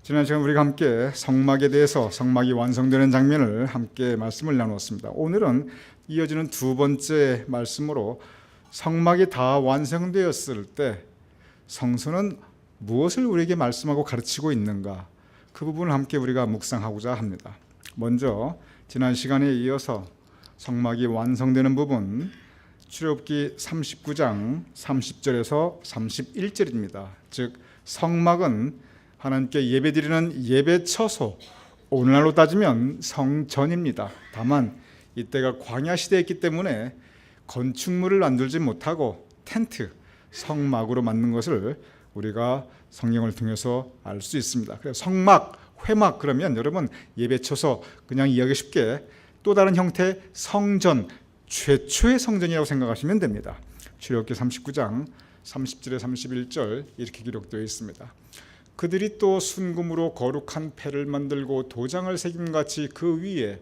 지난 시간 우리가 함께 성막에 대해서 성막이 완성되는 장면을 함께 말씀을 나누었습니다. 오늘은 이어지는 두 번째 말씀으로 성막이 다 완성되었을 때 성서는 무엇을 우리에게 말씀하고 가르치고 있는가, 그 부분을 함께 우리가 묵상하고자 합니다. 먼저 지난 시간에 이어서 성막이 완성되는 부분, 출애굽기 39장 30절에서 31절입니다. 즉 성막은 하나님께 예배드리는 예배처소, 오늘날로 따지면 성전입니다. 다만 이때가 광야 시대였기 때문에 건축물을 만들지 못하고 텐트, 성막으로 만든 것을 우리가 성경을 통해서 알 수 있습니다. 그래서 성막, 회막 그러면 여러분 예배처소 그냥 이해하기 쉽게 또 다른 형태의 성전, 최초의 성전이라고 생각하시면 됩니다. 출애굽기 39장 30절에 31절 이렇게 기록되어 있습니다. 그들이 또 순금으로 거룩한 패를 만들고 도장을 새김같이 그 위에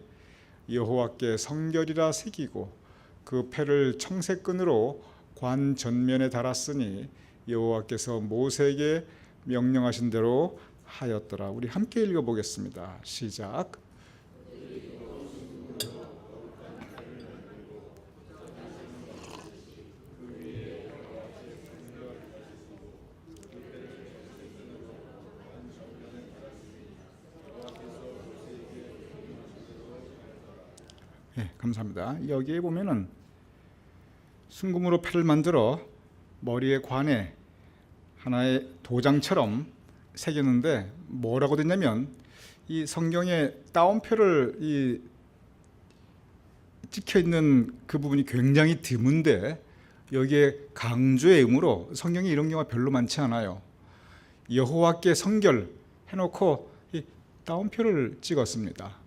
여호와께 성결이라 새기고 그 패를 청색끈으로 관 전면에 달았으니 여호와께서 모세에게 명령하신 대로 하였더라. 우리 함께 읽어보겠습니다. 시작. 네, 감사합니다. 여기에 보면은 순금으로 패를 만들어 머리에 관에 하나의 도장처럼 새겼는데 뭐라고 됐냐면 이 성경에 따옴표를 찍혀 있는 그 부분이 굉장히 드문데 여기에 강조의 의무로 성경에 이런 경우가 별로 많지 않아요. 여호와께 성결 해놓고 이 따옴표를 찍었습니다.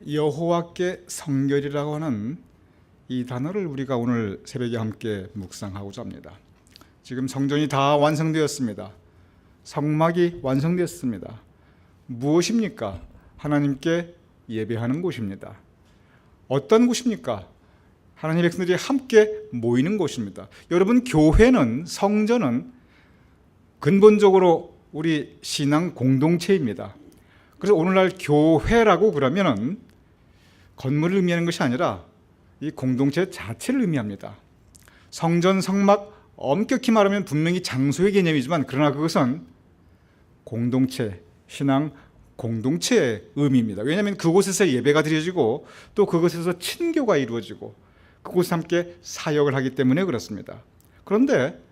여호와께 성결이라고 하는 이 단어를 우리가 오늘 새벽에 함께 묵상하고자 합니다. 지금 성전이 다 완성되었습니다. 성막이 완성되었습니다. 무엇입니까? 하나님께 예배하는 곳입니다. 어떤 곳입니까? 하나님의 백성들이 함께 모이는 곳입니다. 여러분, 교회는, 성전은 근본적으로 우리 신앙 공동체입니다. 그래서 오늘날 교회라고 그러면은 건물을 의미하는 것이 아니라 이 공동체 자체를 의미합니다. 성전, 성막, 엄격히 말하면 분명히 장소의 개념이지만 그러나 그것은 공동체, 신앙 공동체의 의미입니다. 왜냐하면 그곳에서 예배가 드려지고 또 그곳에서 친교가 이루어지고 그곳에 함께 사역을 하기 때문에 그렇습니다. 그런데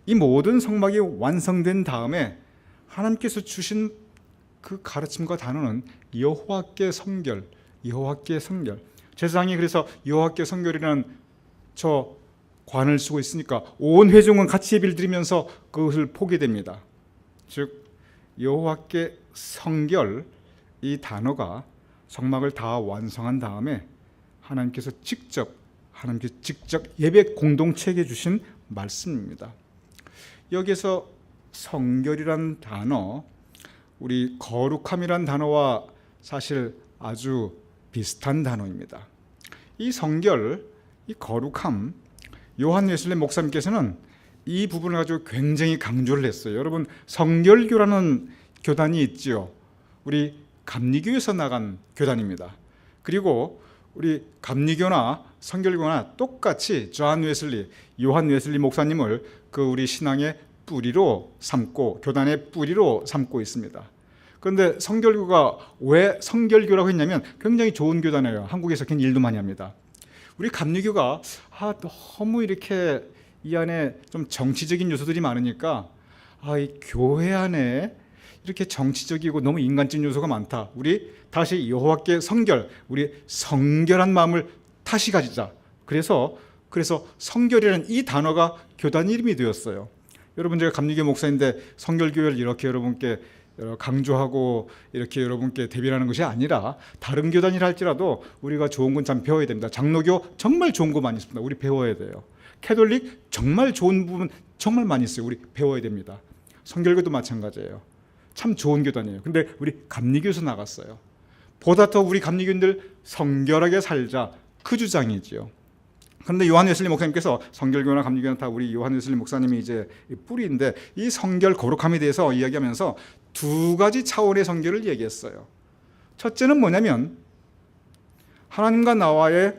이 모든 성막이 완성된 다음에 하나님께서 주신 그 가르침과 단어는 여호와께 성결, 여호와께 성결. 제사장이 그래서 여호와께 성결이라는 저 관을 쓰고 있으니까 온 회중은 같이 예배를 드리면서 그것을 보게 됩니다. 즉 여호와께 성결, 이 단어가 성막을 다 완성한 다음에 하나님께서 직접 예배 공동체에게 주신 말씀입니다. 여기서 성결이란 단어, 우리 거룩함이란 단어와 사실 아주 비슷한 단어입니다. 이 성결, 이 거룩함, 요한 웨슬리 목사님께서는 이 부분을 가지고 굉장히 강조를 했어요. 여러분, 성결교라는 교단이 있지요. 우리 감리교에서 나간 교단입니다. 그리고 우리 감리교나 성결교나 똑같이 요한 웨슬리 목사님을 그 우리 신앙의 뿌리로 삼고 교단의 뿌리로 삼고 있습니다. 그런데 성결교가 왜 성결교라고 했냐면 굉장히 좋은 교단이에요. 한국에서 굉장히 일도 많이 합니다. 우리 감리교가 너무 이렇게 이 안에 좀 정치적인 요소들이 많으니까 이 교회 안에 이렇게 정치적이고 너무 인간적인 요소가 많다. 우리 다시 여호와께 성결, 우리 성결한 마음을 다시 가지자. 그래서 성결이라는 이 단어가 교단 이름이 되었어요. 여러분, 제가 감리교 목사인데 성결교회를 이렇게 여러분께 강조하고 이렇게 여러분께 대변하는 것이 아니라 다른 교단이라 할지라도 우리가 좋은 건 참 배워야 됩니다. 장로교 정말 좋은 거 많이 있습니다. 우리 배워야 돼요. 캐톨릭 정말 좋은 부분 정말 많이 있어요. 우리 배워야 됩니다. 성결교도 마찬가지예요. 참 좋은 교단이에요. 근데 우리 감리교에서 나갔어요. 보다 더 우리 감리교인들 성결하게 살자, 그 주장이지요. 그런데 요한 웨슬리 목사님께서 성결교나 감리교나 다 우리 요한 웨슬리 목사님이 이제 뿌리인데 이 성결 거룩함에 대해서 이야기하면서 두 가지 차원의 성결을 얘기했어요. 첫째는 뭐냐면 하나님과 나와의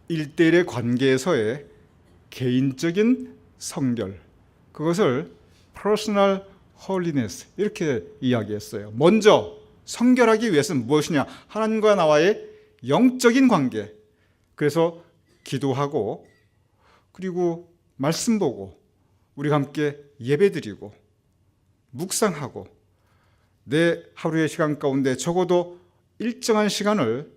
1대1의 관계에서의 개인적인 성결, 그것을 personal holiness 이렇게 이야기했어요. 먼저 성결하기 위해서는 무엇이냐? 하나님과 나와의 영적인 관계. 그래서 기도하고 그리고 말씀 보고 우리가 함께 예배드리고 묵상하고 내 하루의 시간 가운데 적어도 일정한 시간을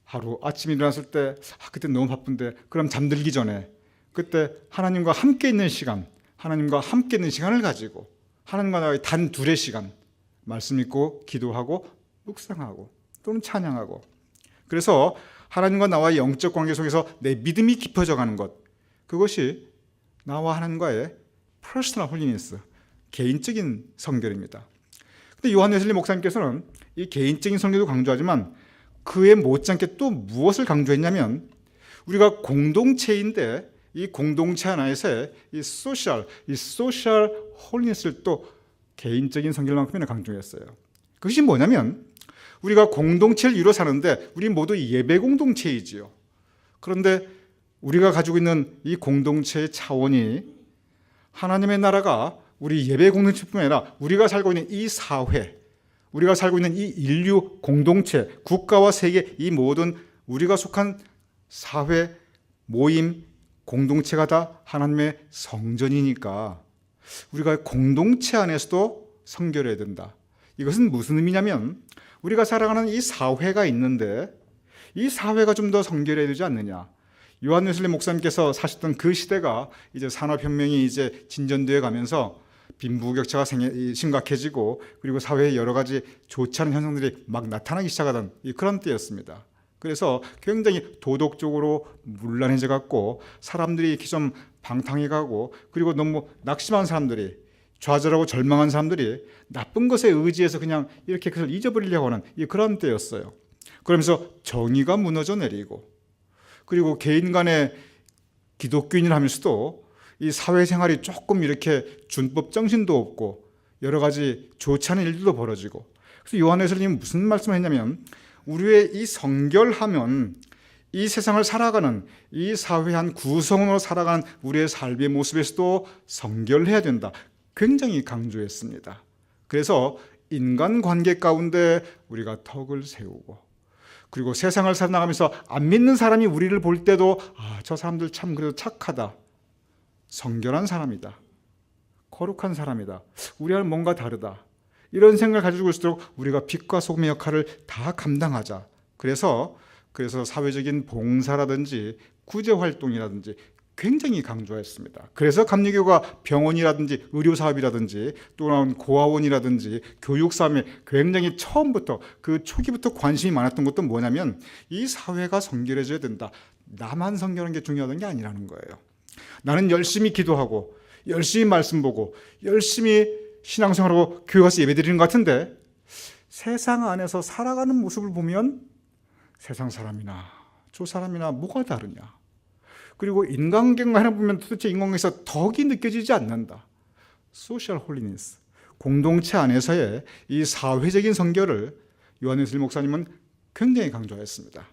하루 아침에 일어났을 때 그때 너무 바쁜데 그럼 잠들기 전에 그때 하나님과 함께 있는 시간, 하나님과 함께 있는 시간을 가지고 하나님과 나의 단 둘의 시간 말씀 읽고 기도하고 묵상하고 또는 찬양하고, 그래서 하나님과 나와의 영적 관계 속에서 내 믿음이 깊어져 가는 것, 그것이 나와 하나님과의 퍼스널 홀리니스, 개인적인 성결입니다. 근데 요한 웨슬리 목사님께서는 이 개인적인 성결도 강조하지만 그에 못지않게 또 무엇을 강조했냐면 우리가 공동체인데 이 공동체 안에서의 이 소셜 홀리니스를 또 개인적인 성결만큼이나 강조했어요. 그것이 뭐냐면 우리가 공동체를 이루어 사는데 우리 모두 예배 공동체이지요. 그런데 우리가 가지고 있는 이 공동체의 차원이 하나님의 나라가 우리 예배 공동체뿐만 아니라 우리가 살고 있는 이 사회, 우리가 살고 있는 이 인류 공동체, 국가와 세계, 이 모든 우리가 속한 사회, 모임, 공동체가 다 하나님의 성전이니까 우리가 공동체 안에서도 성결해야 된다. 이것은 무슨 의미냐면 우리가 살아가는 이 사회가 있는데 이 사회가 좀 더 성결해야 되지 않느냐. 요한 웨슬리 목사님께서 사셨던 그 시대가 이제 산업혁명이 이제 진전되어 가면서 빈부격차가 심각해지고 그리고 사회에 여러 가지 좋지 않은 현상들이 막 나타나기 시작하던 그런 때였습니다. 그래서 굉장히 도덕적으로 문란해져 갖고 사람들이 이렇게 좀 방탕해 가고 그리고 너무 낙심한 사람들이, 좌절하고 절망한 사람들이 나쁜 것에 의지해서 그냥 이렇게 그걸 잊어버리려고 하는 그런 때였어요. 그러면서 정의가 무너져 내리고 그리고 개인 간의 기독교인을 하면서도 이 사회생활이 조금 이렇게 준법 정신도 없고 여러 가지 좋지 않은 일들도 벌어지고, 그래서 요한 웨슬리는 무슨 말씀을 했냐면 우리의 이 성결하면 이 세상을 살아가는 이 사회 한 구성원으로 살아가는 우리의 삶의 모습에서도 성결해야 된다. 굉장히 강조했습니다. 그래서 인간관계 가운데 우리가 덕을 세우고 그리고 세상을 살아나가면서 안 믿는 사람이 우리를 볼 때도 저 사람들 참 그래도 착하다, 성결한 사람이다, 거룩한 사람이다, 우리와는 뭔가 다르다, 이런 생각을 가지고 있을수록 우리가 빛과 소금의 역할을 다 감당하자. 그래서 사회적인 봉사라든지 구제활동이라든지 굉장히 강조했습니다. 그래서 감리교가 병원이라든지 의료사업이라든지 또는 고아원이라든지 교육사업에 굉장히 처음부터 그 초기부터 관심이 많았던 것도 뭐냐면 이 사회가 성결해져야 된다. 나만 성결한 게 중요한 게 아니라는 거예요. 나는 열심히 기도하고 열심히 말씀 보고 열심히 신앙생활하고 교회 가서 예배드리는 것 같은데 세상 안에서 살아가는 모습을 보면 세상 사람이나 저 사람이나 뭐가 다르냐. 그리고 인간관계를 보면 도대체 인간관계에서 덕이 느껴지지 않는다. 소셜 홀리니스, 공동체 안에서의 이 사회적인 성결을 요한 웨슬리 목사님은 굉장히 강조했습니다.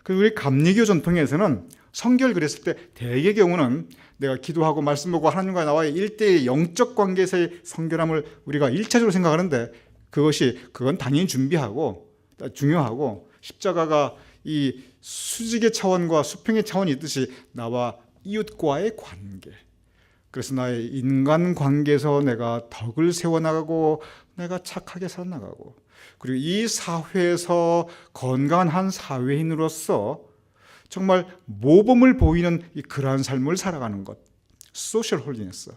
그리고 우리 감리교 전통에서는 성결 그랬을 때 대개의 경우는 내가 기도하고 말씀 보고 하나님과 나와의 1대1 영적 관계에서의 성결함을 우리가 1차적으로 생각하는데 그건 당연히 준비하고 중요하고 십자가가 이 수직의 차원과 수평의 차원이 있듯이 나와 이웃과의 관계, 그래서 나의 인간관계에서 내가 덕을 세워나가고 내가 착하게 살아나가고 그리고 이 사회에서 건강한 한 사회인으로서 정말 모범을 보이는 그러한 삶을 살아가는 것, 소셜 홀리니스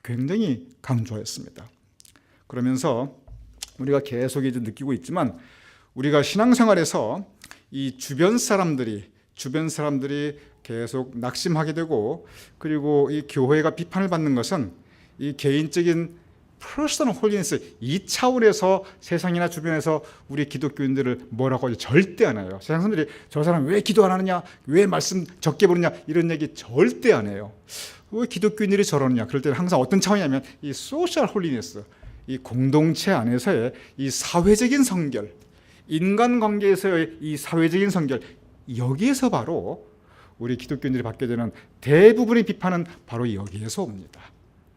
굉장히 강조했습니다. 그러면서 우리가 계속 이제 느끼고 있지만 우리가 신앙생활에서 이 주변 사람들이 계속 낙심하게 되고 그리고 이 교회가 비판을 받는 것은 이 개인적인 퍼스널 홀리니스 이 차원에서 세상이나 주변에서 우리 기독교인들을 뭐라고 하죠? 절대 안 해요. 세상 사람들이 저 사람 왜 기도 안 하느냐, 왜 말씀 적게 보느냐 이런 얘기 절대 안 해요. 왜 기독교인들이 저러느냐. 그럴 때는 항상 어떤 차원이냐면 이 소셜 홀리니스, 이 공동체 안에서의 이 사회적인 성결, 인간관계에서의 이 사회적인 성결, 여기에서 바로 우리 기독교인들이 받게 되는 대부분의 비판은 바로 여기에서 옵니다.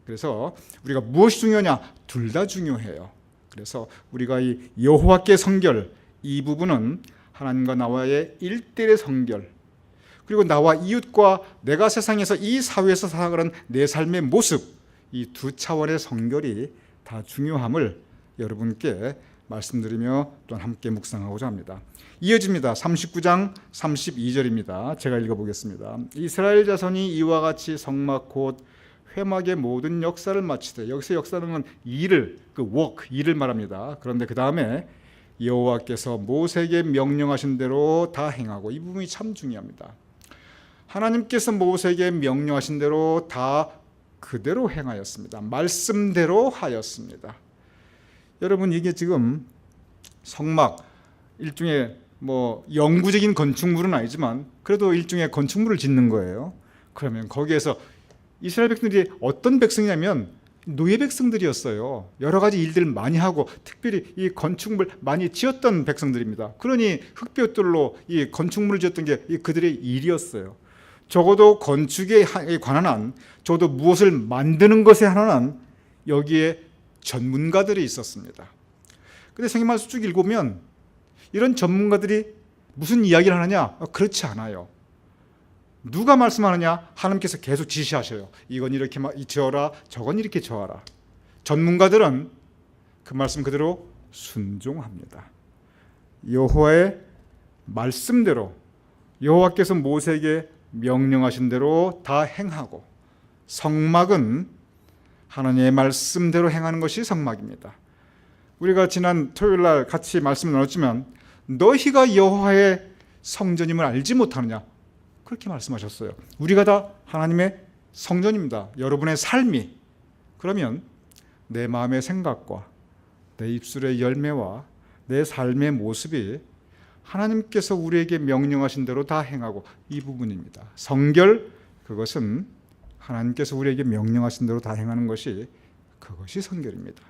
그래서 우리가 무엇이 중요하냐? 둘 다 중요해요. 그래서 우리가 이 여호와께 성결, 이 부분은 하나님과 나와의 일대의 성결, 그리고 나와 이웃과 내가 세상에서 이 사회에서 살아가는 내 삶의 모습, 이 두 차원의 성결이 다 중요함을 여러분께 말씀드리며 또 함께 묵상하고자 합니다. 이어집니다. 39장 32절입니다. 제가 읽어보겠습니다. 이스라엘 자손이 이와 같이 성막 곧 회막의 모든 역사를 마치되, 여기서 역사는 일을, 일을 말합니다. 그런데 그 다음에 여호와께서 모세에게 명령하신 대로 다 행하고, 이 부분이 참 중요합니다. 하나님께서 모세에게 명령하신 대로 다 그대로 행하였습니다. 말씀대로 하였습니다. 여러분, 이게 지금 성막, 일종의 영구적인 건축물은 아니지만 그래도 일종의 건축물을 짓는 거예요. 그러면 거기에서 이스라엘 백성들이 어떤 백성이냐면 노예 백성들이었어요. 여러 가지 일들을 많이 하고 특별히 이 건축물 많이 지었던 백성들입니다. 그러니 흙볕들로 이 건축물을 지었던 게 그들의 일이었어요. 적어도 건축에 관한 한, 적어도 무엇을 만드는 것에 관한 한 여기에 전문가들이 있었습니다. 근데 성경 말씀 쭉 읽으면 이런 전문가들이 무슨 이야기를 하느냐? 그렇지 않아요. 누가 말씀하느냐? 하나님께서 계속 지시하셔요. 이건 이렇게 지어라, 저건 이렇게 지어라. 전문가들은 그 말씀 그대로 순종합니다. 여호와의 말씀대로, 여호와께서 모세에게 명령하신 대로 다 행하고, 성막은 하나님의 말씀대로 행하는 것이 성막입니다. 우리가 지난 토요일 날 같이 말씀을 나눴지만 너희가 여호와의 성전임을 알지 못하느냐? 그렇게 말씀하셨어요. 우리가 다 하나님의 성전입니다. 여러분의 삶이. 그러면 내 마음의 생각과 내 입술의 열매와 내 삶의 모습이 하나님께서 우리에게 명령하신 대로 다 행하고, 이 부분입니다. 성결, 그것은 하나님께서 우리에게 명령하신 대로 다 행하는 것이, 그것이 성결입니다.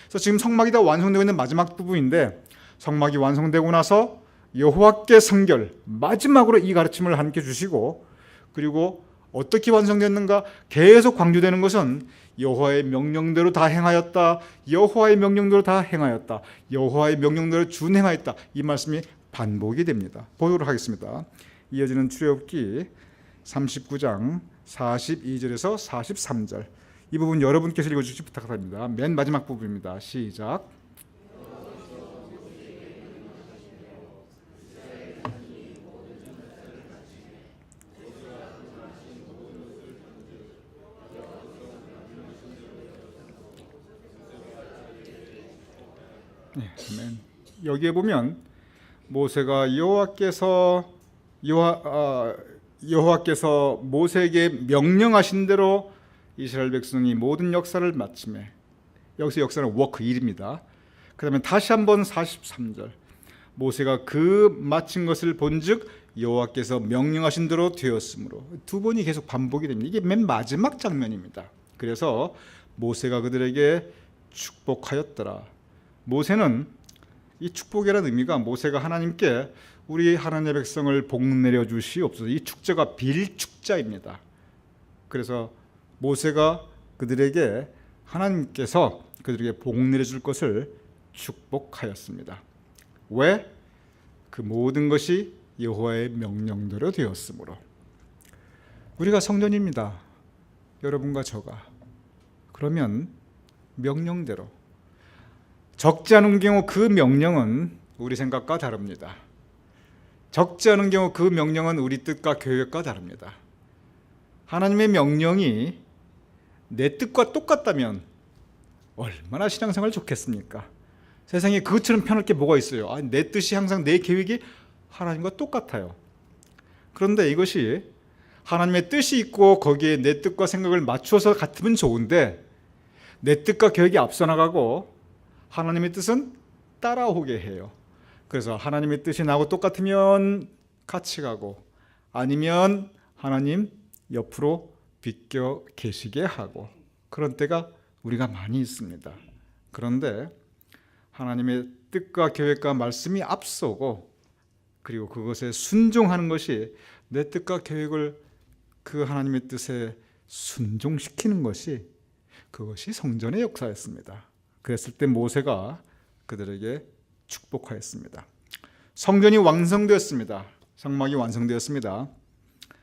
그래서 지금 성막이 다 완성되고 있는 마지막 부분인데, 성막이 완성되고 나서 여호와께 성결, 마지막으로 이 가르침을 하나님께 주시고, 그리고 어떻게 완성됐는가 계속 강조되는 것은 여호와의 명령대로 다 행하였다, 여호와의 명령대로 다 행하였다, 여호와의 명령대로 준행하였다, 이 말씀이 반복이 됩니다. 보도록 하겠습니다. 이어지는 출애굽기 39장 42절에서 43절, 이 부분 여러분께서 읽어주시기 부탁드립니다. 맨 마지막 부분입니다. 시작. 여기에 보면 모세가 여호와께서 모세에게 명령하신 대로 이스라엘 백성이 모든 역사를 마치매, 여기서 역사는 워크, 일입니다. 그 다음에 다시 한번 43절, 모세가 그 마친 것을 본즉 여호와께서 명령하신 대로 되었으므로, 두 번이 계속 반복이 됩니다. 이게 맨 마지막 장면입니다. 그래서 모세가 그들에게 축복하였더라. 모세는 이 축복이라는 의미가, 모세가 하나님께 우리 하나님의 백성을 복 내려 주시옵소서, 이 축제가 빌축자입니다. 그래서 모세가 그들에게, 하나님께서 그들에게 복 내려 줄 것을 축복하였습니다. 왜? 그 모든 것이 여호와의 명령대로 되었으므로. 우리가 성전입니다. 여러분과 저가. 그러면 명령대로, 적지 않은 경우 그 명령은 우리 생각과 다릅니다. 적지 않은 경우 그 명령은 우리 뜻과 계획과 다릅니다. 하나님의 명령이 내 뜻과 똑같다면 얼마나 신앙생활 좋겠습니까? 세상에 그것처럼 편할 게 뭐가 있어요? 내 뜻이 항상, 내 계획이 하나님과 똑같아요. 그런데 이것이 하나님의 뜻이 있고 거기에 내 뜻과 생각을 맞추어서 같으면 좋은데, 내 뜻과 계획이 앞서 나가고 하나님의 뜻은 따라오게 해요. 그래서 하나님의 뜻이 나하고 똑같으면 같이 가고, 아니면 하나님 옆으로 비껴 계시게 하고, 그런 때가 우리가 많이 있습니다. 그런데 하나님의 뜻과 계획과 말씀이 앞서고 그리고 그것에 순종하는 것이 내 뜻과 계획을 그 하나님의 뜻에 순종시키는 것이 그것이 성전의 역사였습니다. 그랬을 때 모세가 그들에게 축복하였습니다. 성전이 완성되었습니다. 성막이 완성되었습니다.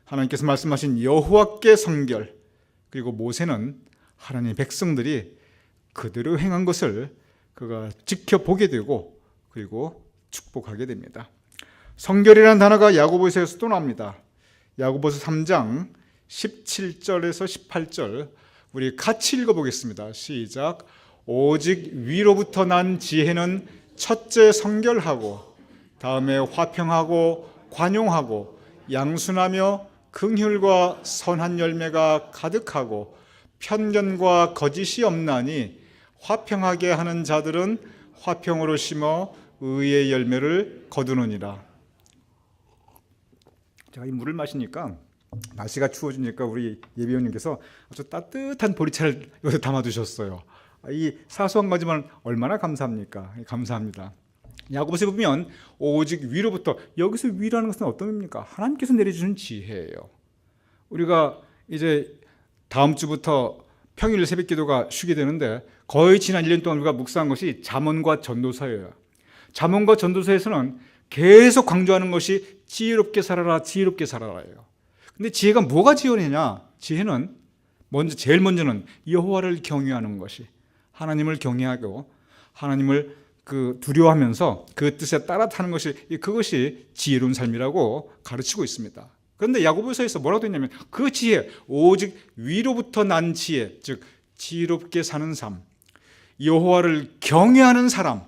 하나님께서 말씀하신 여호와께 성결, 그리고 모세는 하나님의 백성들이 그대로 행한 것을 그가 지켜보게 되고 그리고 축복하게 됩니다. 성결이라는 단어가 야고보서에서 또 나옵니다. 야고보서 3장 17절에서 18절 우리 같이 읽어보겠습니다. 시작. 오직 위로부터 난 지혜는 첫째 성결하고 다음에 화평하고 관용하고 양순하며 긍휼과 선한 열매가 가득하고 편견과 거짓이 없나니 화평하게 하는 자들은 화평으로 심어 의의 열매를 거두느니라. 제가 이 물을 마시니까 날씨가 추워지니까 우리 예비원님께서 아주 따뜻한 보리차를 여기서 담아두셨어요. 이 사소한 거지만 얼마나 감사합니까? 감사합니다. 야고보서에 보면 오직 위로부터, 여기서 위라는 것은 어떤 의미입니까? 하나님께서 내려주는 지혜예요. 우리가 이제 다음 주부터 평일 새벽 기도가 쉬게 되는데 거의 지난 1년 동안 우리가 묵상한 것이 잠언과 전도서예요. 잠언과 전도서에서는 계속 강조하는 것이 지혜롭게 살아라, 지혜롭게 살아라예요. 근데 지혜가 뭐가 지혜냐? 지혜는 제일 먼저는 여호와를 경외하는 것이, 하나님을 경외하고 하나님을 두려워하면서 그 뜻에 따라 타는 것이, 그것이 지혜로운 삶이라고 가르치고 있습니다. 그런데 야고보서에서 뭐라고 했냐면 그 지혜, 오직 위로부터 난 지혜, 즉 지혜롭게 사는 삶, 여호와를 경외하는 사람,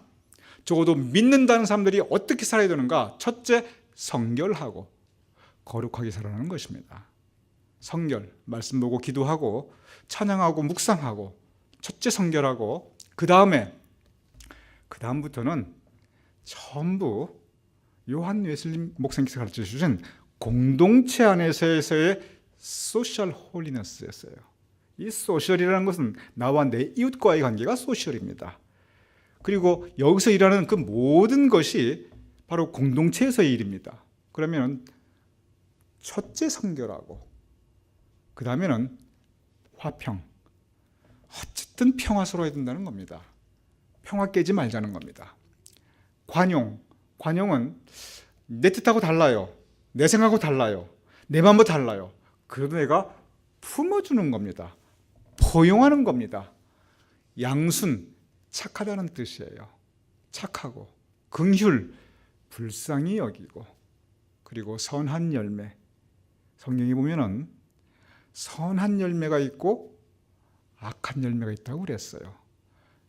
적어도 믿는다는 사람들이 어떻게 살아야 되는가? 첫째, 성결하고 거룩하게 살아가는 것입니다. 성결, 말씀 보고 기도하고 찬양하고 묵상하고, 첫째 성결하고, 그 다음부터는 전부 요한 웨슬리 목사님께서 가르쳐 주신 공동체 안에서의 소셜 홀리너스였어요. 이 소셜이라는 것은 나와 내 이웃과의 관계가 소셜입니다. 그리고 여기서 일하는 그 모든 것이 바로 공동체에서의 일입니다. 그러면 첫째 성결하고, 그 다음에는 화평, 어쨌든 평화스러워야 된다는 겁니다. 평화 깨지 말자는 겁니다. 관용은 내 뜻하고 달라요. 내 생각하고 달라요. 내 마음도 달라요. 그래도 내가 품어주는 겁니다. 포용하는 겁니다. 양순, 착하다는 뜻이에요. 착하고, 긍휼, 불쌍히 여기고, 그리고 선한 열매. 성경에 보면은 선한 열매가 있고 악한 열매가 있다고 그랬어요.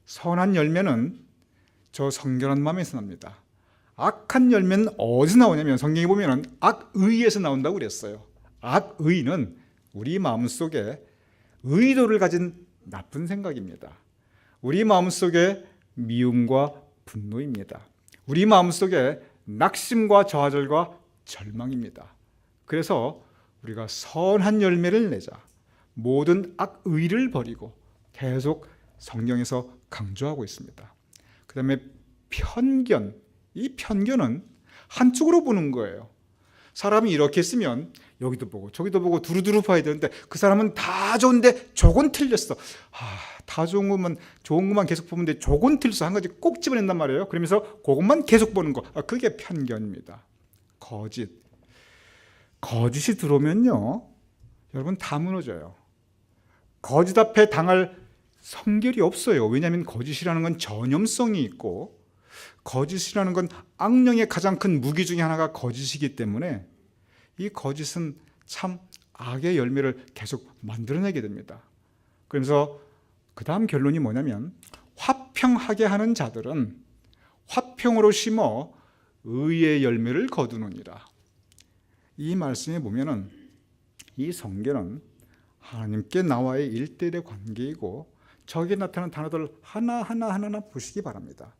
선한 열매는 저 성결한 마음에서 납니다. 악한 열매는 어디서 나오냐면 성경에 보면은 악의에서 나온다고 그랬어요. 악의는 우리 마음속에 의도를 가진 나쁜 생각입니다. 우리 마음속에 미움과 분노입니다. 우리 마음속에 낙심과 좌절과 절망입니다. 그래서 우리가 선한 열매를 내자, 모든 악의를 버리고 계속 성경에서 강조하고 있습니다. 그 다음에 편견, 이 편견은 한쪽으로 보는 거예요. 사람이 이렇게 쓰면 여기도 보고 저기도 보고 두루두루 봐야 되는데 그 사람은 다 좋은데 저건 틀렸어. 다 좋은 것만 계속 보면 돼. 저건 틀렸어. 한 가지 꼭 집어낸단 말이에요. 그러면서 그것만 계속 보는 거. 그게 편견입니다. 거짓이 들어오면요, 여러분 다 무너져요. 거짓 앞에 당할 성결이 없어요. 왜냐하면 거짓이라는 건 전염성이 있고, 거짓이라는 건 악령의 가장 큰 무기 중에 하나가 거짓이기 때문에 이 거짓은 참 악의 열매를 계속 만들어내게 됩니다. 그래서 그 다음 결론이 뭐냐면, 화평하게 하는 자들은 화평으로 심어 의의 열매를 거두느니라. 이 말씀에 보면은 이 성결은 하나님께 나와의 1대1의 관계이고, 저기에 나타난 단어들 하나하나 보시기 바랍니다.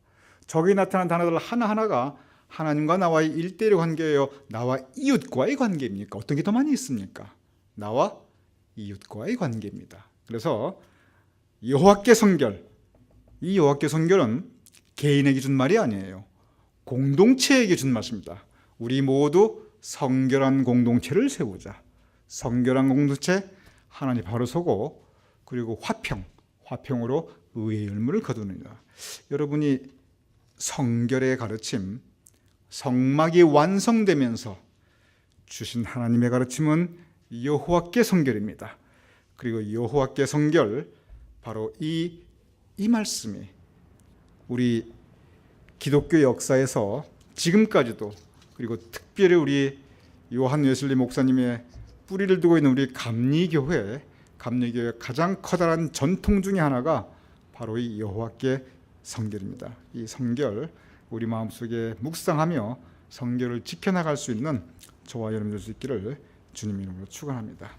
저기에 나타난 단어들 하나하나가 하나님과 나와의 1대1의 관계예요? 나와 이웃과의 관계입니까? 어떤 게 더 많이 있습니까? 나와 이웃과의 관계입니다. 그래서 여호와께 성결, 이 여호와께 성결은 개인에게 준 말이 아니에요. 공동체에게 준 말씀입니다. 우리 모두 성결한 공동체를 세우자. 성결한 공동체, 하나님 바로 서고, 그리고 화평으로 의의 열매를 거두느냐. 여러분이 성결의 가르침, 성막이 완성되면서 주신 하나님의 가르침은 여호와께 성결입니다. 그리고 여호와께 성결, 바로 이 말씀이 우리 기독교 역사에서 지금까지도, 그리고 특별히 우리 요한 웨슬리 목사님의 뿌리를 두고 있는 우리 감리교회의 가장 커다란 전통 중에 하나가 바로 이 여호와께 성결입니다. 이 성결, 우리 마음속에 묵상하며 성결을 지켜나갈 수 있는 저와 여러분들 수 있기를 주님 이름으로 축원합니다.